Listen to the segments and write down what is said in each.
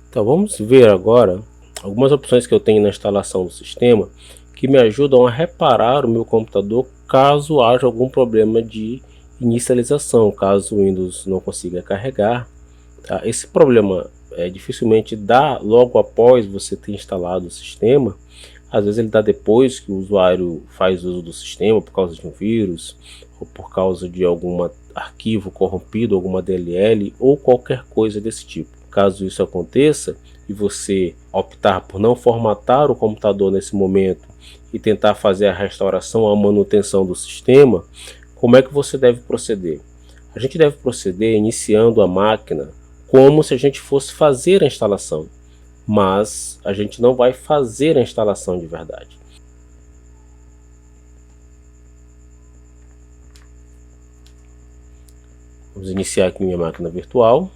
Então vamos ver agora algumas opções que eu tenho na instalação do sistema que me ajudam a reparar o meu computador caso haja algum problema de inicialização, caso o Windows não consiga carregar. Tá? Esse problema dificilmente dá logo após você ter instalado o sistema. Às vezes ele dá depois que o usuário faz uso do sistema por causa de um vírus ou por causa de algum arquivo corrompido, alguma DLL ou qualquer coisa desse tipo. Caso isso aconteça e você optar por não formatar o computador nesse momento e tentar fazer a restauração, a manutenção do sistema, como é que você deve proceder? A gente deve proceder iniciando a máquina como se a gente fosse fazer a instalação, mas a gente não vai fazer a instalação de verdade. Vamos iniciar aqui minha máquina virtual.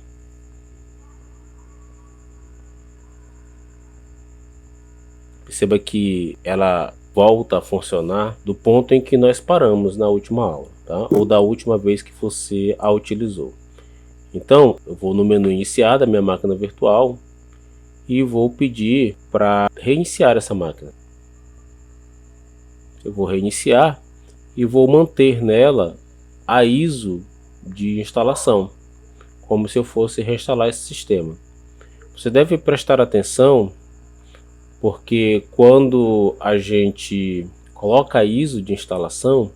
Perceba que ela volta a funcionar do ponto em que nós paramos na última aula, tá? Ou da última vez que você a utilizou. Então, eu vou no menu iniciar da minha máquina virtual e vou pedir para reiniciar essa máquina. Eu vou reiniciar e vou manter nela a ISO de instalação, como se eu fosse reinstalar esse sistema. Você deve prestar atenção, porque quando a gente coloca a ISO de instalação,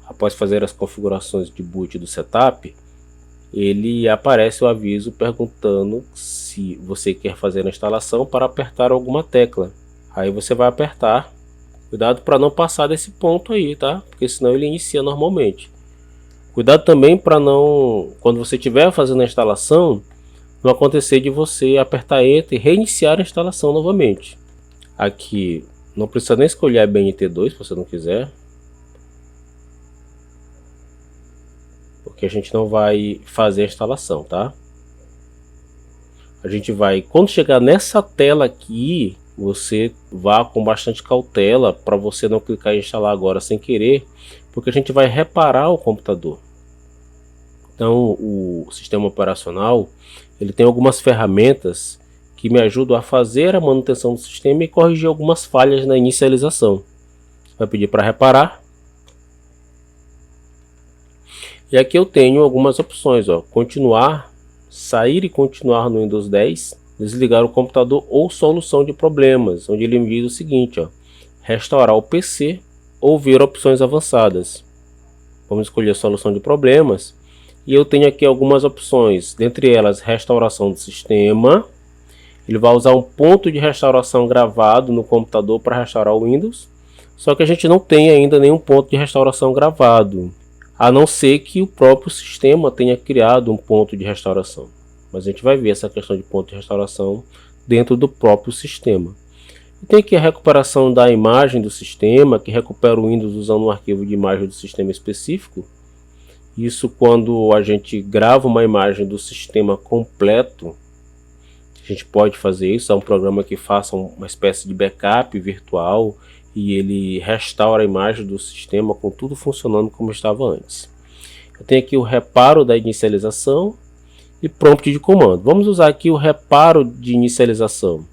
após fazer as configurações de boot do setup, ele aparece o aviso perguntando se você quer fazer a instalação para apertar alguma tecla. Aí você vai apertar. Cuidado para não passar desse ponto aí, tá? Porque senão ele inicia normalmente. Cuidado também para não, quando você estiver fazendo a instalação, não acontecer de você apertar Enter e reiniciar a instalação novamente. Aqui não precisa nem escolher a BNT2 se você não quiser, porque a gente não vai fazer a instalação, tá? A gente vai, quando chegar nessa tela aqui, você vá com bastante cautela para você não clicar em instalar agora sem querer, porque a gente vai reparar o computador. Então o sistema operacional ele tem algumas ferramentas que me ajudam a fazer a manutenção do sistema e corrigir algumas falhas na inicialização. Vai pedir para reparar. E aqui eu tenho algumas opções, ó, continuar, sair e continuar no Windows 10, desligar o computador ou solução de problemas, onde ele me diz o seguinte, ó, restaurar o PC ou ver opções avançadas. Vamos escolher a solução de problemas e eu tenho aqui algumas opções, dentre elas restauração do sistema. Ele vai usar um ponto de restauração gravado no computador para restaurar o Windows, só que a gente não tem ainda nenhum ponto de restauração gravado, a não ser que o próprio sistema tenha criado um ponto de restauração. Mas a gente vai ver essa questão de ponto de restauração dentro do próprio sistema. Tem aqui a recuperação da imagem do sistema, que recupera o Windows usando um arquivo de imagem do sistema específico. Isso quando a gente grava uma imagem do sistema completo, a gente pode fazer isso. É um programa que faça uma espécie de backup virtual e ele restaura a imagem do sistema com tudo funcionando como estava antes. Eu tenho aqui o reparo da inicialização e prompt de comando. Vamos usar aqui o reparo de inicialização.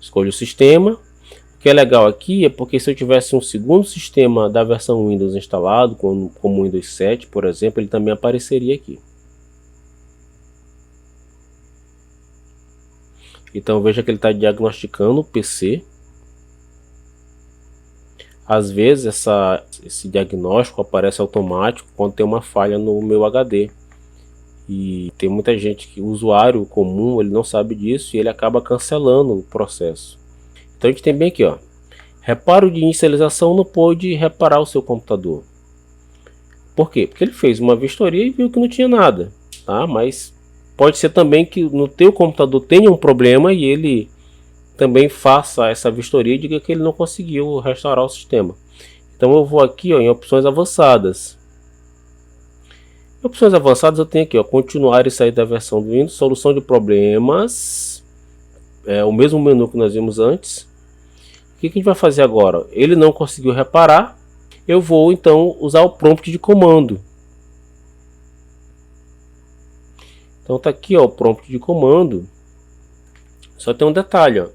Escolho o sistema. O que é legal aqui é porque se eu tivesse um segundo sistema da versão Windows instalado, como o Windows 7, por exemplo, ele também apareceria aqui. Então veja que ele está diagnosticando o PC. Às vezes esse diagnóstico aparece automático quando tem uma falha no meu HD. E tem muita gente que, o usuário comum, ele não sabe disso e ele acaba cancelando o processo. Então a gente tem bem aqui, ó, reparo de inicialização não pôde reparar o seu computador. Por quê? Porque ele fez uma vistoria e viu que não tinha nada, tá? Mas pode ser também que no teu computador tenha um problema e ele também faça essa vistoria e diga que ele não conseguiu restaurar o sistema. Então eu vou aqui, ó, em opções avançadas. Em opções avançadas eu tenho aqui, ó, continuar e sair da versão do Windows, solução de problemas, o mesmo menu que nós vimos antes. O que a gente vai fazer agora? Ele não conseguiu reparar, eu vou então usar o prompt de comando. Então tá aqui, ó, o prompt de comando. Só tem um detalhe, ó.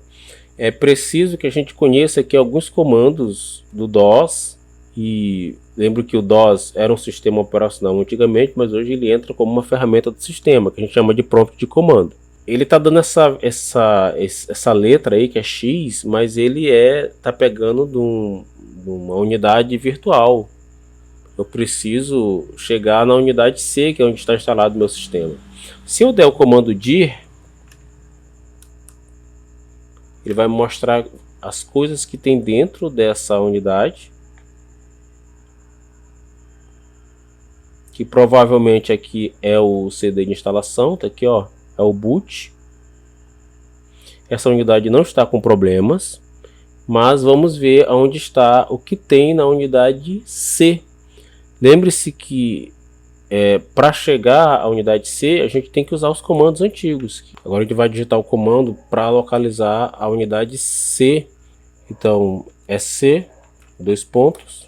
É preciso que a gente conheça aqui alguns comandos do DOS. E lembro que o DOS era um sistema operacional antigamente, mas hoje ele entra como uma ferramenta do sistema, que a gente chama de prompt de comando. Ele tá dando essa letra aí, que é X, mas ele tá pegando de uma unidade virtual. Eu preciso chegar na unidade C, que é onde está instalado o meu sistema. Se eu der o comando dir, ele vai mostrar as coisas que tem dentro dessa unidade, que provavelmente aqui é o CD de instalação, tá aqui, ó, é o boot. Essa unidade não está com problemas, mas vamos ver onde está o que tem na unidade C. Lembre-se que para chegar à unidade C, a gente tem que usar os comandos antigos. Agora a gente vai digitar o comando para localizar a unidade C. Então é C, dois pontos,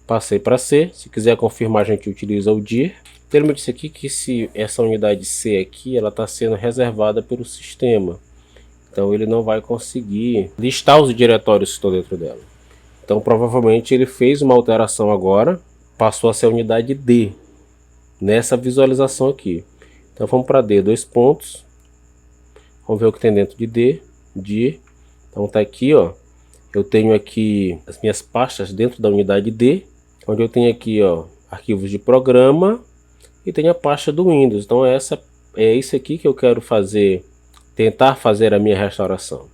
passei para C. Se quiser confirmar, a gente utiliza o dir. Ele me disse aqui que essa unidade C aqui, ela está sendo reservada pelo sistema. Então ele não vai conseguir listar os diretórios que estão dentro dela. Então provavelmente ele fez uma alteração agora, passou a ser a unidade D nessa visualização aqui. Então vamos para D, dois pontos. Vamos ver o que tem dentro de D, dir. Então tá aqui, ó. Eu tenho aqui as minhas pastas dentro da unidade D, onde eu tenho aqui, ó, arquivos de programa e tenho a pasta do Windows. Então é isso aqui que eu quero fazer, tentar fazer a minha restauração.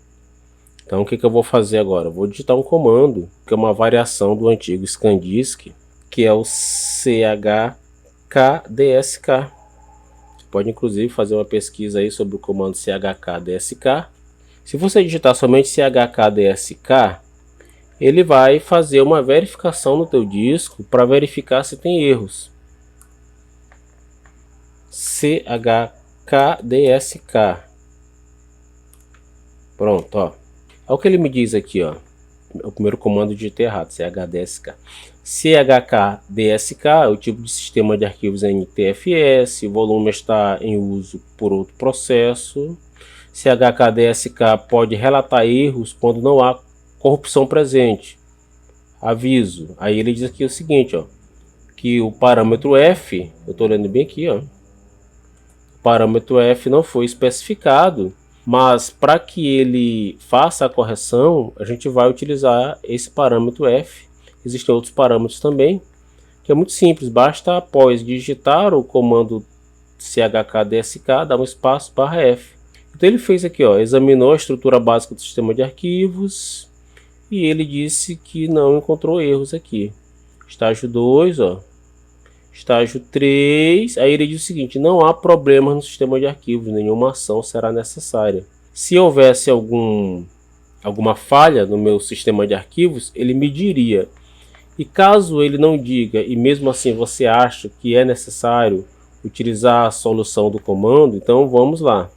Então o que eu vou fazer agora? Eu vou digitar um comando, que é uma variação do antigo ScanDisk, que é o chkdsk. Você pode inclusive fazer uma pesquisa aí sobre o comando chkdsk. Se você digitar somente chkdsk, ele vai fazer uma verificação no teu disco para verificar se tem erros. chkdsk. Pronto, ó. Olha o que ele me diz aqui, ó. O primeiro comando digitei errado, chkdsk. chkdsk é o tipo de sistema de arquivos NTFS, o volume está em uso por outro processo. chkdsk pode relatar erros quando não há corrupção presente. Aviso. Aí ele diz aqui o seguinte, ó, que o parâmetro F, eu estou lendo bem aqui, ó, o parâmetro F não foi especificado, mas para que ele faça a correção, a gente vai utilizar esse parâmetro F. Existem outros parâmetros também, que é muito simples, basta após digitar o comando chkdsk, dar um espaço /F. Então ele fez aqui, ó, examinou a estrutura básica do sistema de arquivos e ele disse que não encontrou erros aqui. Estágio 2, ó, estágio 3, aí ele diz o seguinte: não há problemas no sistema de arquivos, nenhuma ação será necessária. Se houvesse alguma falha no meu sistema de arquivos, ele me diria. E caso ele não diga, e mesmo assim você acha que é necessário utilizar a solução do comando, então vamos lá.